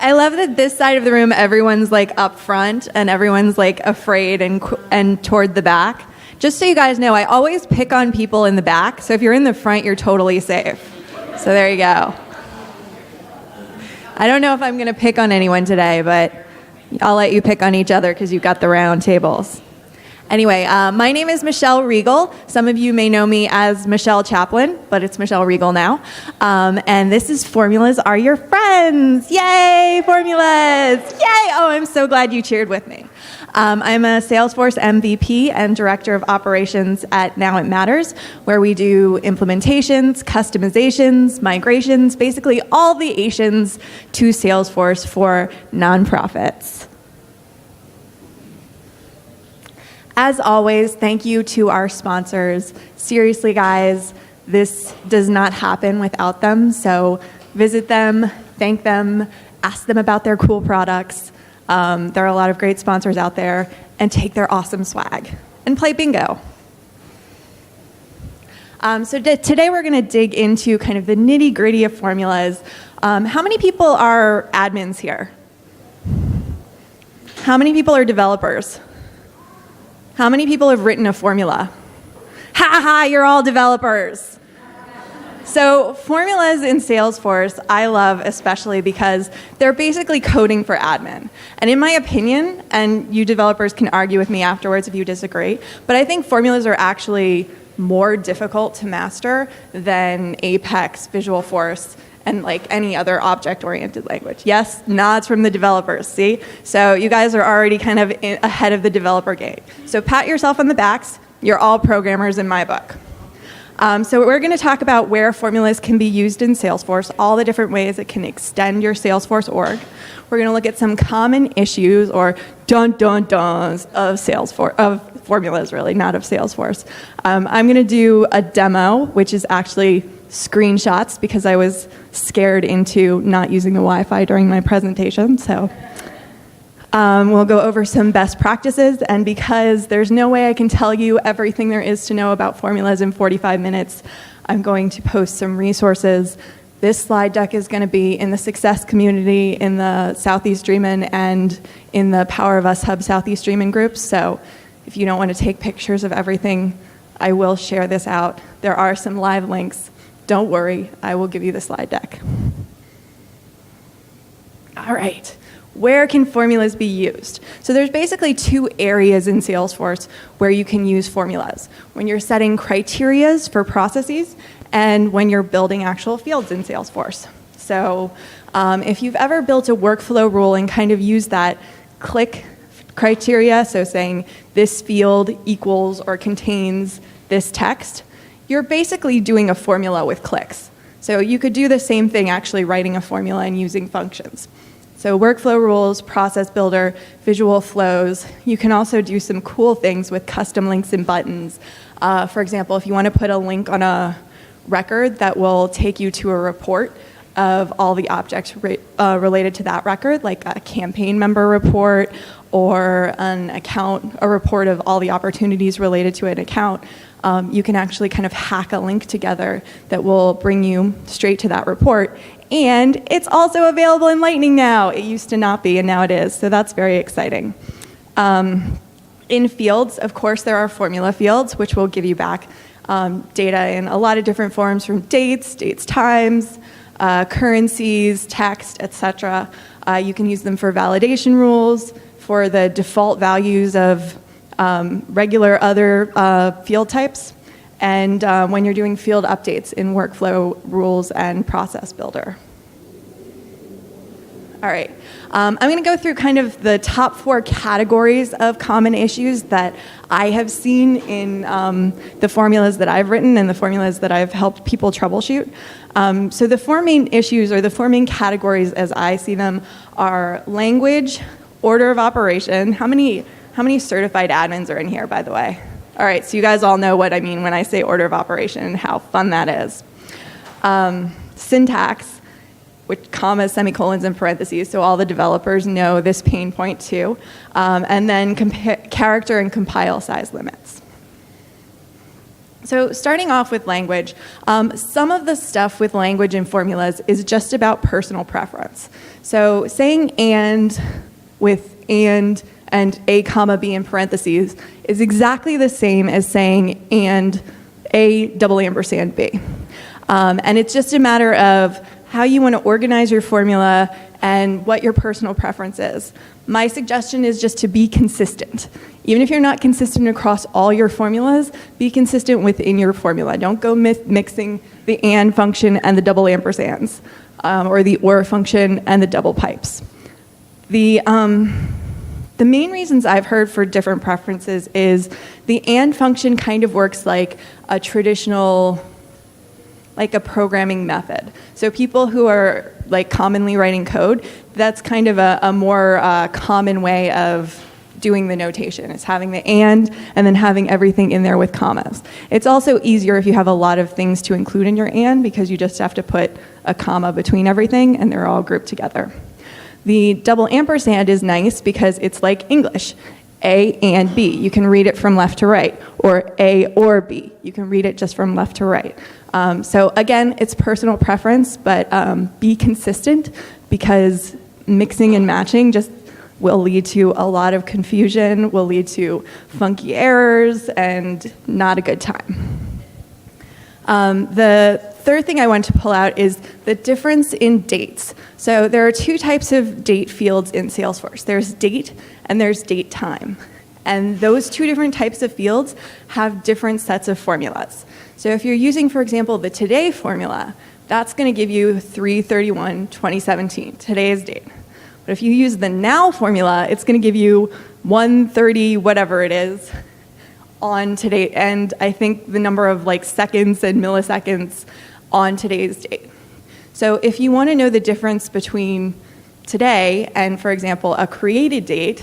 I love that this side of the room, everyone's like up front and everyone's like afraid and toward the back. Just so you guys know, I always pick on people in the back. So if you're in the front, you're totally safe. So there you go. I don't know if I'm going to pick on anyone today, but I'll let you pick on each other because you've got the round tables. Anyway, my name is Michelle Regal. Some of you may know me as Michelle Chaplin, but it's Michelle Regal now. And this is Formulas Are Your Friends. Yay, formulas! Yay! Oh, I'm so glad you cheered with me. I'm a Salesforce MVP and Director of Operations at Now It Matters, where we do implementations, customizations, migrations, basically all the Asians to Salesforce for nonprofits. As always, thank you to our sponsors. Seriously, guys, this does not happen without them. So visit them, thank them, ask them about their cool products. There are a lot of great sponsors out there, and take their awesome swag and play bingo. Today we're going to dig into kind of the nitty-gritty of formulas. How many people are admins here? How many people are developers? How many people have written a formula? Ha ha, you're all developers. So formulas in Salesforce, I love especially because they're basically coding for admin. And in my opinion, and you developers can argue with me afterwards if you disagree, but I think formulas are actually more difficult to master than Apex, Visualforce, and like any other object-oriented language. Yes, nods from the developers, see? So you guys are already kind of ahead of the developer gate. So pat yourself on the backs. You're all programmers in my book. So we're going to talk about where formulas can be used in Salesforce, all the different ways it can extend your Salesforce org. We're going to look at some common issues or dun-dun-duns of Salesforce, of formulas really, not of Salesforce. I'm going to do a demo, which is actually screenshots because I was scared into not using the Wi-Fi during my presentation. So we'll go over some best practices, and because there's no way I can tell you everything there is to know about formulas in 45 minutes, I'm going to post some resources. This slide deck is going to be in the Success community, in the Southeast Dreamin, and in the Power of Us Hub Southeast Dreamin groups. So if you don't want to take pictures of everything, I will share this out. There are some live links. Don't worry, I will give you the slide deck. All right, where can formulas be used? So there's basically two areas in Salesforce where you can use formulas. When you're setting criterias for processes and when you're building actual fields in Salesforce. So if you've ever built a workflow rule and kind of used that click criteria, so saying this field equals or contains this text, you're basically doing a formula with clicks. So you could do the same thing actually writing a formula and using functions. So workflow rules, process builder, visual flows. You can also do some cool things with custom links and buttons. For example, if you want to put a link on a record that will take you to a report of all the objects related to that record, like a campaign member report or an account, a report of all the opportunities related to an account, you can actually kind of hack a link together that will bring you straight to that report. And it's also available in Lightning now. It used to not be, and now it is, so that's very exciting. In fields, of course, there are formula fields, which will give you back data in a lot of different forms, from dates, times, currencies, text, etc. You can use them for validation rules, for the default values of regular other field types, and when you're doing field updates in workflow rules and process builder. All right, I'm going to go through kind of the top 4 categories of common issues that I have seen in the formulas that I've written and the formulas that I've helped people troubleshoot. So the 4 main issues, or the 4 main categories as I see them, are language, order of operation. How many certified admins are in here, by the way? All right, so you guys all know what I mean when I say order of operation and how fun that is. Syntax, with commas, semicolons, and parentheses, so all the developers know this pain point too. And then character and compile size limits. So starting off with language, some of the stuff with language and formulas is just about personal preference. So saying and with and A comma B in parentheses is exactly the same as saying and A double ampersand B. And it's just a matter of how you want to organize your formula and what your personal preference is. My suggestion is just to be consistent. Even if you're not consistent across all your formulas, be consistent within your formula. Don't go mixing the and function and the double ampersands, or the or function and the double pipes. The main reasons I've heard for different preferences is the and function kind of works like a traditional, like a programming method. So people who are like commonly writing code, that's kind of a more common way of doing the notation. It's having the and then having everything in there with commas. It's also easier if you have a lot of things to include in your and, because you just have to put a comma between everything and they're all grouped together. The double ampersand is nice because it's like English. A and B. You can read it from left to right, or A or B. You can read it just from left to right. So again, it's personal preference, but be consistent, because mixing and matching just will lead to a lot of confusion, will lead to funky errors, and not a good time. The third thing I want to pull out is the difference in dates. So there are two types of date fields in Salesforce. There's date and there's date time. And those two different types of fields have different sets of formulas. So if you're using, for example, the today formula, that's going to give you 3/31/2017, today's date. But if you use the now formula, it's going to give you 1:30, whatever it is, on today, and I think the number of like seconds and milliseconds on today's date. So if you want to know the difference between today and, for example, a created date,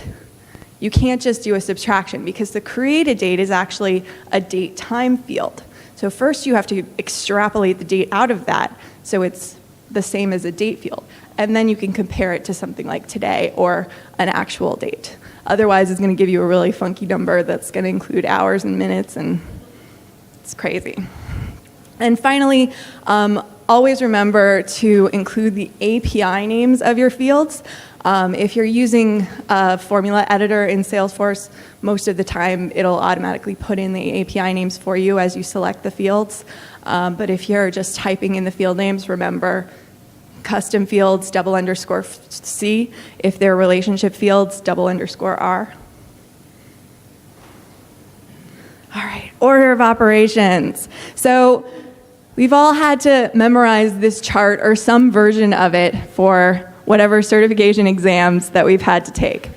you can't just do a subtraction, because the created date is actually a date time field. So first you have to extrapolate the date out of that so it's the same as a date field. And then you can compare it to something like today or an actual date. Otherwise, it's going to give you a really funky number that's going to include hours and minutes, and it's crazy. And finally, always remember to include the API names of your fields. If you're using a formula editor in Salesforce, most of the time it'll automatically put in the API names for you as you select the fields. But if you're just typing in the field names, remember custom fields, _C. If they're relationship fields, _R. All right, order of operations. So we've all had to memorize this chart or some version of it for whatever certification exams that we've had to take.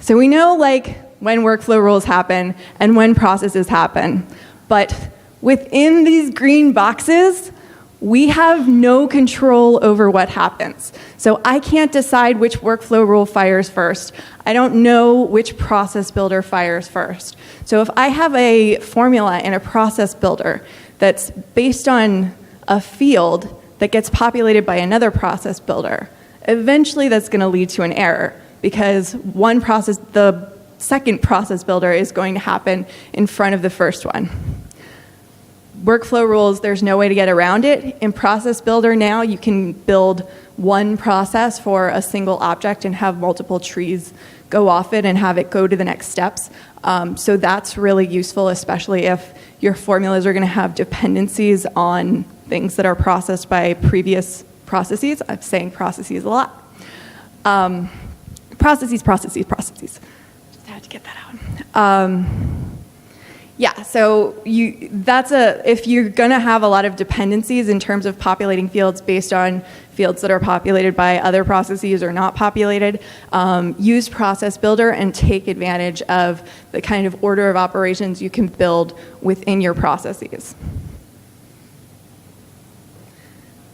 So we know like when workflow rules happen and when processes happen, but within these green boxes, we have no control over what happens. So I can't decide which workflow rule fires first. I don't know which process builder fires first. So if I have a formula in a process builder that's based on a field that gets populated by another process builder, eventually that's going to lead to an error, because the second process builder is going to happen in front of the first one. Workflow rules, there's no way to get around it. In Process Builder now, you can build one process for a single object and have multiple trees go off it and have it go to the next steps. So that's really useful, especially if your formulas are going to have dependencies on things that are processed by previous processes. I'm saying processes a lot. Processes. Just had to get that out. Yeah, so if you're going to have a lot of dependencies in terms of populating fields based on fields that are populated by other processes or not populated, use Process Builder and take advantage of the kind of order of operations you can build within your processes.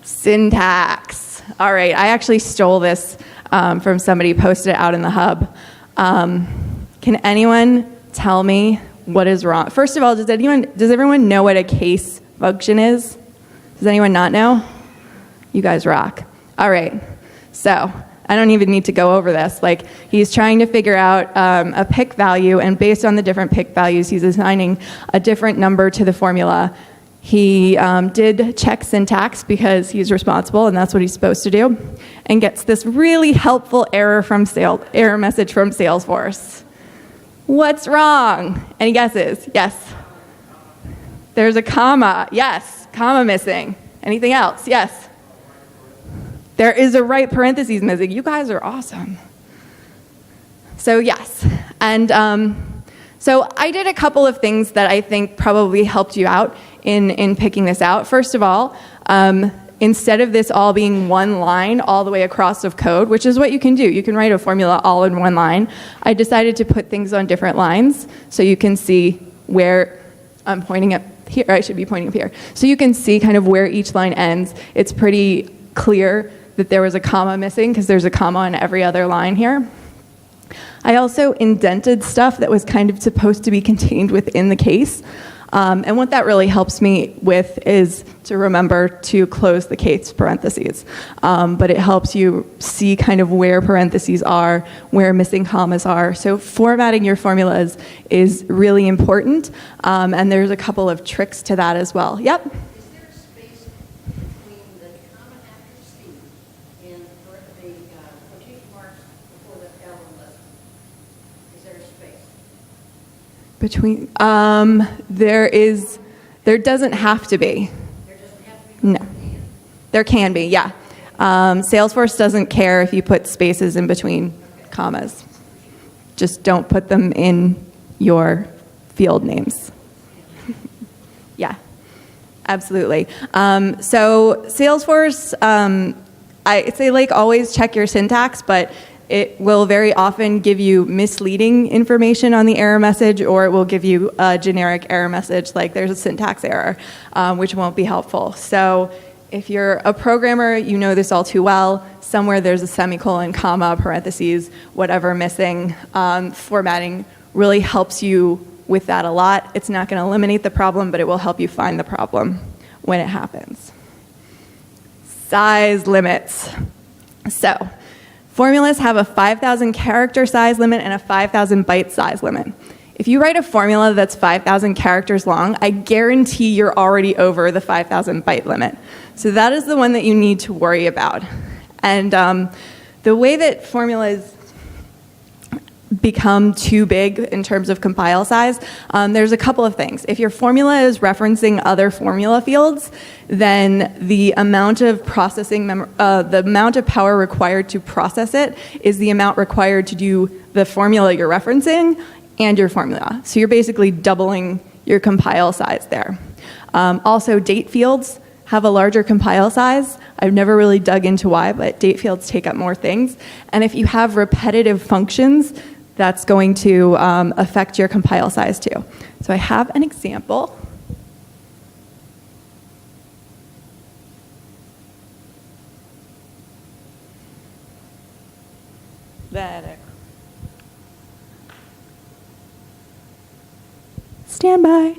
Syntax. All right, I actually stole this from somebody, posted it out in the hub. Can anyone tell me what is wrong? First of all, does everyone know what a case function is? Does anyone not know? You guys rock. All right. So I don't even need to go over this. Like, he's trying to figure out a pick value, and based on the different pick values, he's assigning a different number to the formula. He did check syntax because he's responsible, and that's what he's supposed to do, and gets this really helpful error message from Salesforce. What's wrong? Any guesses? Yes. There's a comma. Yes. Comma missing. Anything else? Yes. There is a right parentheses missing. You guys are awesome. So yes. And so I did a couple of things that I think probably helped you out in picking this out. First of all, instead of this all being one line all the way across of code, which is what you can do, you can write a formula all in one line, I decided to put things on different lines so you can see where I'm pointing up here. I should be pointing up here. So you can see kind of where each line ends. It's pretty clear that there was a comma missing because there's a comma on every other line here. I also indented stuff that was kind of supposed to be contained within the case. And what that really helps me with is to remember to close the case parentheses. But it helps you see kind of where parentheses are, where missing commas are. So formatting your formulas is really important. And there's a couple of tricks to that as well. Yep. Is there a space between the comma after C and the quotation marks before the L and list? Is there a space? Between, there doesn't have to be. There doesn't have to be. No. There can be, yeah. Salesforce doesn't care if you put spaces in between commas. Just don't put them in your field names. Yeah, absolutely. So Salesforce, I'd say like always check your syntax, but it will very often give you misleading information on the error message, or it will give you a generic error message like there's a syntax error, which won't be helpful. So if you're a programmer, you know this all too well. Somewhere there's a semicolon, comma, parentheses, whatever missing. Formatting really helps you with that a lot. It's not going to eliminate the problem, but it will help you find the problem when it happens. Size limits. So formulas have a 5,000 character size limit and a 5,000 byte size limit. If you write a formula that's 5,000 characters long, I guarantee you're already over the 5,000 byte limit. So that is the one that you need to worry about. And the way that formulas become too big in terms of compile size, there's a couple of things. If your formula is referencing other formula fields, then the amount of processing, the amount of power required to process it is the amount required to do the formula you're referencing and your formula. So you're basically doubling your compile size there. Also, date fields have a larger compile size. I've never really dug into why, but date fields take up more things. And if you have repetitive functions, that's going to affect your compile size too. So I have an example. Stand by.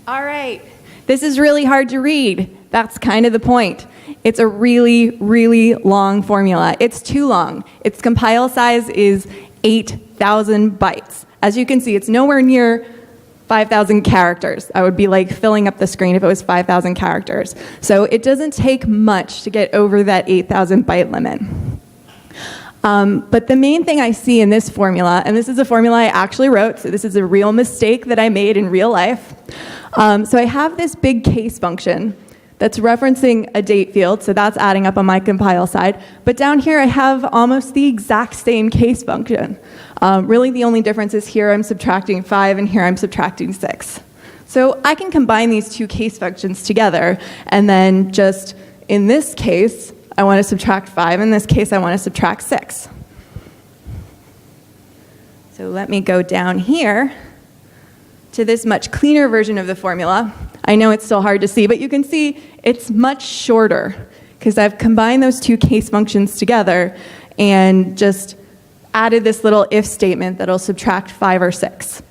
All right, this is really hard to read. That's kind of the point. It's a really, really long formula. It's too long. Its compile size is 8,000 bytes. As you can see, it's nowhere near 5,000 characters. I would be like filling up the screen if it was 5,000 characters. So it doesn't take much to get over that 8,000 byte limit. But the main thing I see in this formula, and this is a formula I actually wrote, so this is a real mistake that I made in real life. So I have this big case function that's referencing a date field, so that's adding up on my compile side. But down here I have almost the exact same case function. Really the only difference is here I'm subtracting 5 and here I'm subtracting 6. So I can combine these two case functions together, and then just in this case, I want to subtract 5. In this case, I want to subtract 6. So let me go down here to this much cleaner version of the formula. I know it's still hard to see, but you can see it's much shorter because I've combined those two case functions together and just added this little if statement that'll subtract 5 or 6.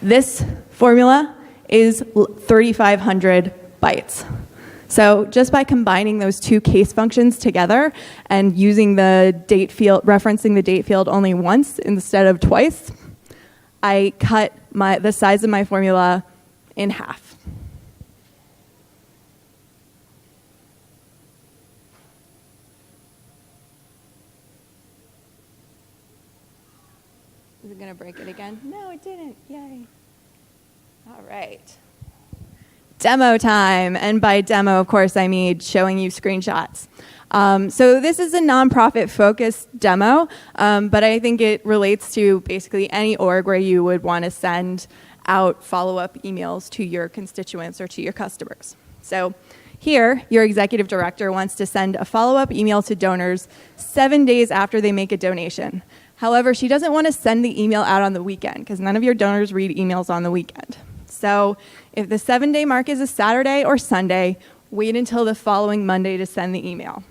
This formula is 3,500 bytes. So just by combining those two case functions together and using the date field, referencing the date field only once instead of twice, I cut the size of my formula in half. Is it going to break it again? No, it didn't. Yay. All right. Demo time. And by demo, of course, I mean showing you screenshots. So this is a nonprofit-focused demo, but I think it relates to basically any org where you would want to send out follow-up emails to your constituents or to your customers. So here, your executive director wants to send a follow-up email to donors 7 days after they make a donation. However, she doesn't want to send the email out on the weekend because none of your donors read emails on the weekend. So if the 7-day mark is a Saturday or Sunday, wait until the following Monday to send the email.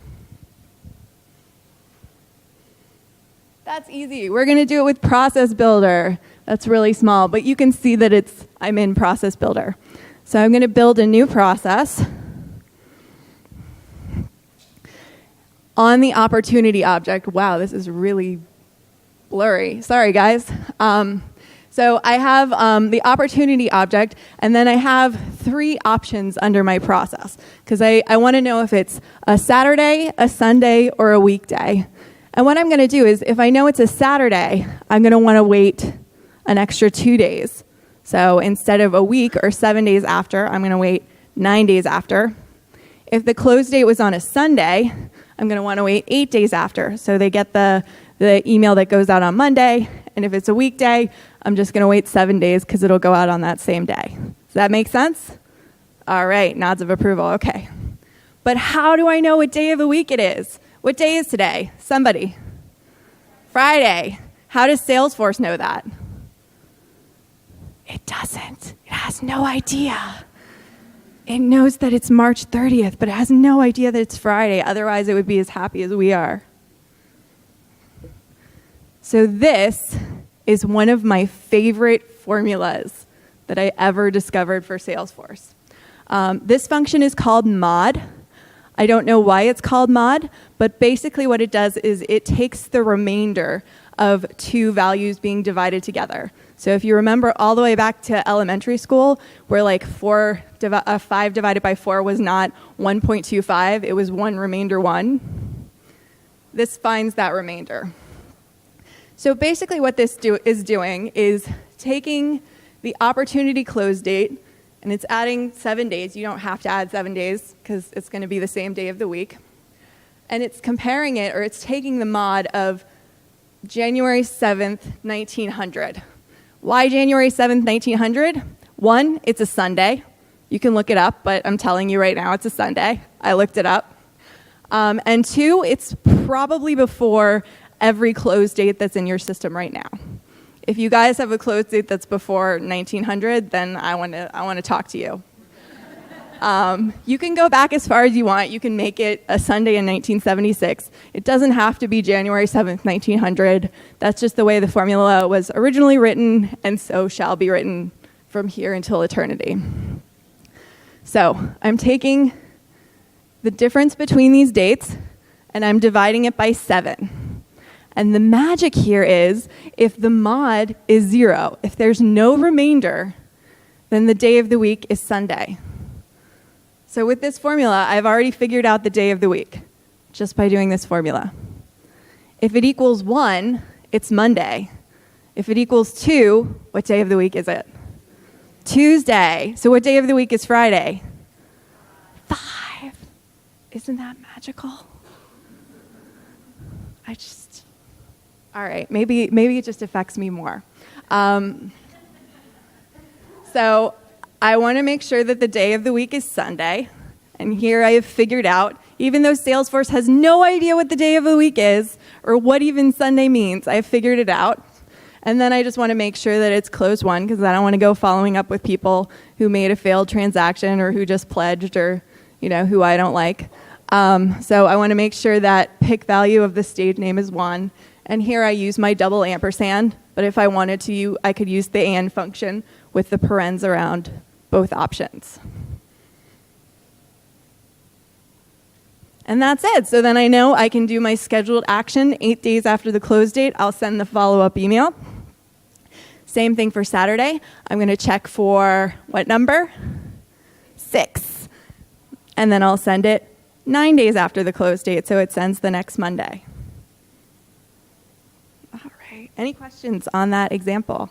That's easy. We're going to do it with Process Builder. That's really small, but you can see that I'm in Process Builder. So I'm going to build a new process on the opportunity object. Wow, this is really blurry. Sorry, guys. So I have the opportunity object, and then I have 3 options under my process, because I want to know if it's a Saturday, a Sunday, or a weekday. And what I'm going to do is, if I know it's a Saturday, I'm going to want to wait an extra 2 days. So instead of a week or 7 days after, I'm going to wait 9 days after. If the close date was on a Sunday, I'm going to want to wait 8 days after. So they get the email that goes out on Monday. And if it's a weekday, I'm just going to wait 7 days because it'll go out on that same day. Does that make sense? All right, nods of approval. Okay. But how do I know what day of the week it is? What day is today? Somebody. Friday. How does Salesforce know that? It doesn't. It has no idea. It knows that it's March 30th, but it has no idea that it's Friday. Otherwise, it would be as happy as we are. So this is one of my favorite formulas that I ever discovered for Salesforce. This function is called mod. I don't know why it's called mod, but basically what it does is it takes the remainder of 2 values being divided together. So if you remember all the way back to elementary school, where like 5 divided by 4 was not 1.25, it was 1 remainder 1. This finds that remainder. So basically what this is doing is taking the opportunity close date, and it's adding 7 days. You don't have to add 7 days because it's going to be the same day of the week. And it's comparing it, or it's taking the mod of January 7th, 1900. Why January 7th, 1900? 1, it's a Sunday. You can look it up, but I'm telling you right now it's a Sunday. I looked it up. And 2, it's probably before every close date that's in your system right now. If you guys have a close date that's before 1900, then I want to talk to you. You can go back as far as you want. You can make it a Sunday in 1976. It doesn't have to be January 7th, 1900. That's just the way the formula was originally written, and so shall be written from here until eternity. So I'm taking the difference between these dates, and I'm dividing it by 7. And the magic here is, if the mod is 0, if there's no remainder, then the day of the week is Sunday. So with this formula, I've already figured out the day of the week, just by doing this formula. If it equals 1, it's Monday. If it equals 2, what day of the week is it? Tuesday. So what day of the week is Friday? 5. Isn't that magical? All right, maybe it just affects me more. So I want to make sure that the day of the week is Sunday. And here I have figured out, even though Salesforce has no idea what the day of the week is or what even Sunday means, I have figured it out. And then I just want to make sure that it's close one, because I don't want to go following up with people who made a failed transaction or who just pledged, or who I don't like. So I want to make sure that pick value of the stage name is 1. And here I use my double ampersand, but if I wanted to, I could use the and function with the parens around both options. And that's it. So then I know I can do my scheduled action 8 days after the close date. I'll send the follow-up email. Same thing for Saturday. I'm going to check for what number? 6. And then I'll send it 9 days after the close date, so it sends the next Monday. All right. Any questions on that example?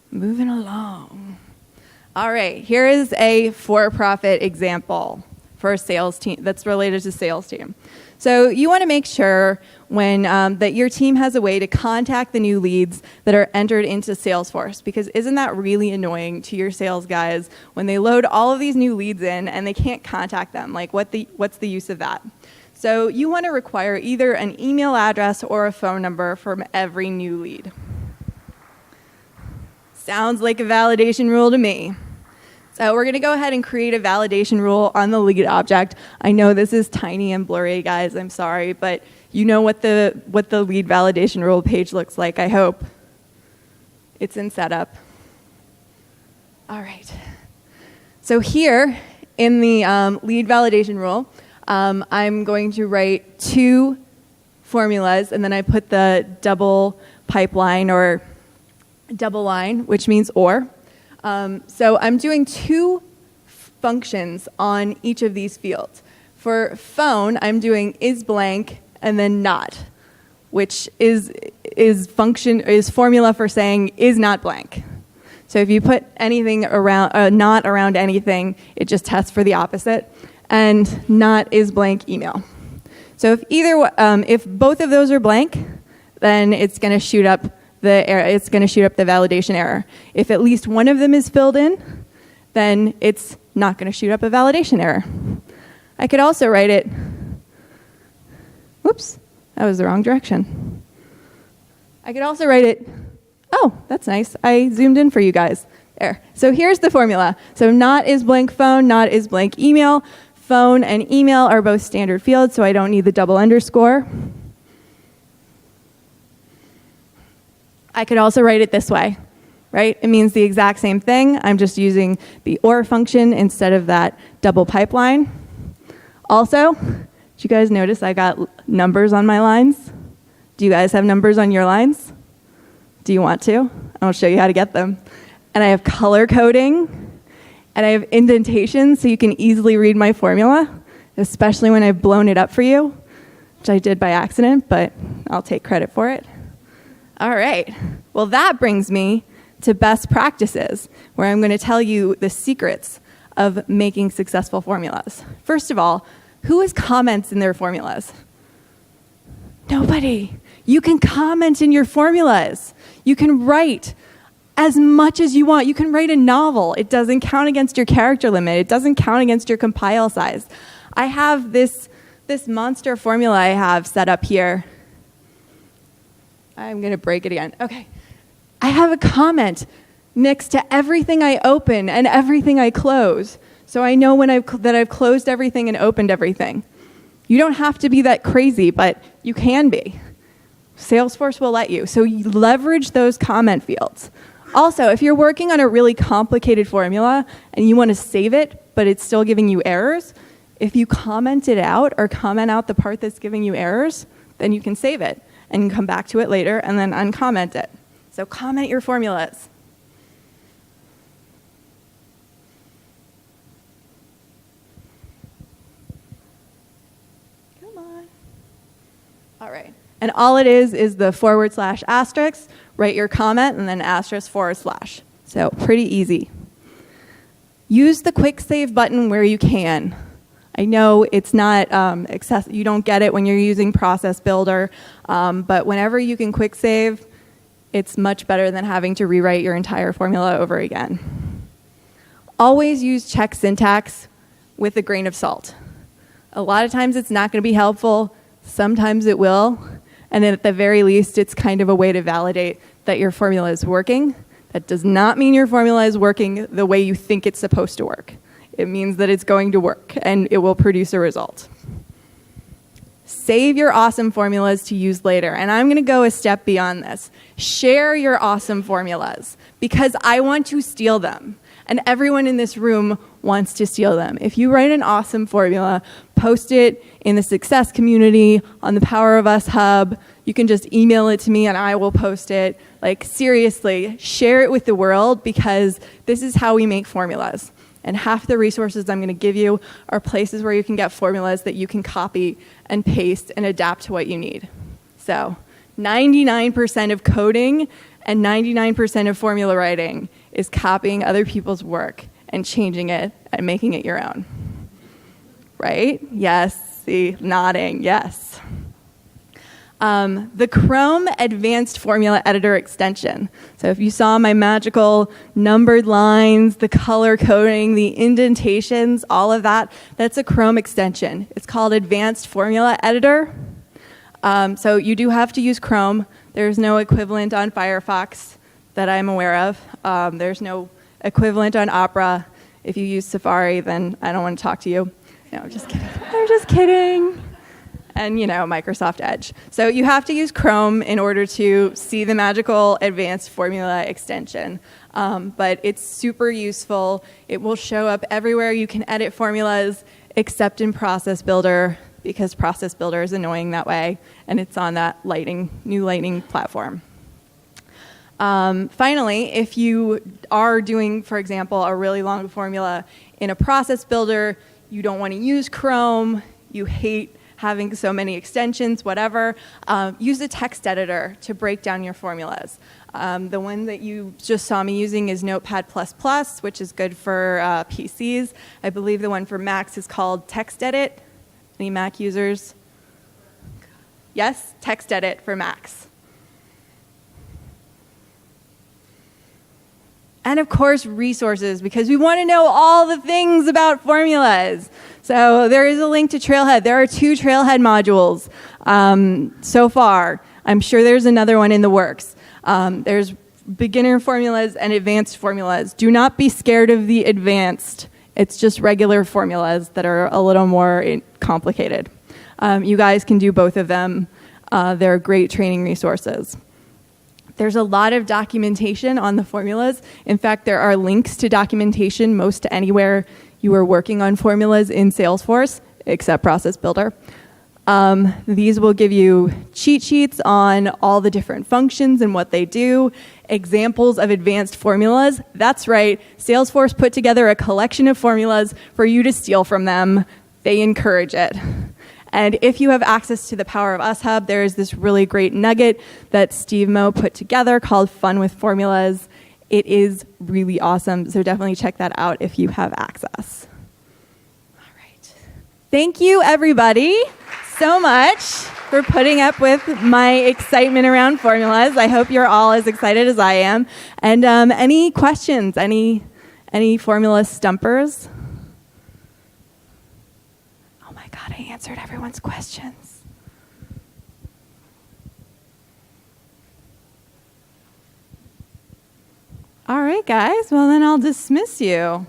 Moving along. All right. Here is a for-profit example for a sales team that's related to sales team. So you want to make sure when that your team has a way to contact the new leads that are entered into Salesforce, because isn't that really annoying to your sales guys when they load all of these new leads in and they can't contact them? Like, what's the use of that? So you want to require either an email address or a phone number from every new lead. Sounds like a validation rule to me. So we're going to go ahead and create a validation rule on the lead object. I know this is tiny and blurry, guys. I'm sorry, but you know what the lead validation rule page looks like, I hope. It's in setup. All right. So here in the lead validation rule, I'm going to write 2 formulas, and then I put the double pipeline or double line, which means or. So I'm doing 2 functions on each of these fields. For phone, I'm doing is blank and then not, which is formula for saying is not blank. So if you put anything around not around anything, it just tests for the opposite. And not is blank email. So if both of those are blank, then it's going to shoot up the error. It's going to shoot up the validation error. If at least one of them is filled in, then it's not going to shoot up a validation error. I could also write it, whoops, that was the wrong direction. I could also write it, oh, that's nice. I zoomed in for you guys. There. So here's the formula. So not is blank phone, not is blank email. Phone and email are both standard fields, so I don't need the double underscore. I could also write it this way, right? It means the exact same thing. I'm just using the or function instead of that double pipeline. Also, did you guys notice I got numbers on my lines? Do you guys have numbers on your lines? Do you want to? I'll show you how to get them. And I have color coding, and I have indentation so you can easily read my formula, especially when I've blown it up for you, which I did by accident, but I'll take credit for it. All right. Well, that brings me to best practices, where I'm going to tell you the secrets of making successful formulas. First of all, who has comments in their formulas? Nobody. You can comment in your formulas. You can write as much as you want. You can write a novel. It doesn't count against your character limit. It doesn't count against your compile size. I have this monster formula I have set up here. I'm going to break it again. Okay. I have a comment next to everything I open and everything I close. So I know that I've closed everything and opened everything. You don't have to be that crazy, but you can be. Salesforce will let you. So you leverage those comment fields. Also, if you're working on a really complicated formula and you want to save it, but it's still giving you errors, if you comment it out or comment out the part that's giving you errors, then you can save it and come back to it later and then uncomment it. So comment your formulas. Come on. All right. And all it is the /*, write your comment, and then */. So pretty easy. Use the quick save button where you can. I know it's not you don't get it when you're using Process Builder, but whenever you can quick save, it's much better than having to rewrite your entire formula over again. Always use check syntax with a grain of salt. A lot of times it's not going to be helpful. Sometimes it will. And then at the very least, it's kind of a way to validate that your formula is working. That does not mean your formula is working the way you think it's supposed to work. It means that it's going to work, and it will produce a result. Save your awesome formulas to use later. And I'm going to go a step beyond this. Share your awesome formulas because I want to steal them. And everyone in this room wants to steal them. If you write an awesome formula, post it in the success community, on the Power of Us hub. You can just email it to me and I will post it. Like, seriously, share it with the world because this is how we make formulas. And half the resources I'm going to give you are places where you can get formulas that you can copy and paste and adapt to what you need. So 99% of coding and 99% of formula writing is copying other people's work and changing it and making it your own. Right? Yes. See, nodding. Yes. The Chrome Advanced Formula Editor extension. So if you saw my magical numbered lines, the color coding, the indentations, all of that, that's a Chrome extension. It's called Advanced Formula Editor. So you do have to use Chrome. There's no equivalent on Firefox that I'm aware of. There's no equivalent on Opera. If you use Safari, then I don't want to talk to you. No, I'm just kidding. I'm just kidding. And, Microsoft Edge. So you have to use Chrome in order to see the magical advanced formula extension. But it's super useful. It will show up everywhere you can edit formulas, except in Process Builder, because Process Builder is annoying that way, and it's on that new Lightning platform. Finally, if you are doing, for example, a really long formula in a Process Builder, you don't want to use Chrome, you hate having so many extensions, whatever, use a text editor to break down your formulas. The one that you just saw me using is Notepad++, which is good for PCs. I believe the one for Macs is called TextEdit. Any Mac users? Yes, TextEdit for Macs. And of course, resources, because we want to know all the things about formulas. So there is a link to Trailhead. There are 2 Trailhead modules so far. I'm sure there's another one in the works. There's beginner formulas and advanced formulas. Do not be scared of the advanced. It's just regular formulas that are a little more complicated. You guys can do both of them. They're great training resources. There's a lot of documentation on the formulas. In fact, there are links to documentation most anywhere you are working on formulas in Salesforce, except Process Builder. These will give you cheat sheets on all the different functions and what they do, examples of advanced formulas. That's right, Salesforce put together a collection of formulas for you to steal from them. They encourage it. And if you have access to the Power of Us Hub, there is this really great nugget that Steve Moe put together called Fun with Formulas. It is really awesome, so definitely check that out if you have access. All right. Thank you, everybody, so much for putting up with my excitement around formulas. I hope you're all as excited as I am. And any questions? Any formula stumpers? Oh my God, I answered everyone's questions. All right, guys. Well, then I'll dismiss you.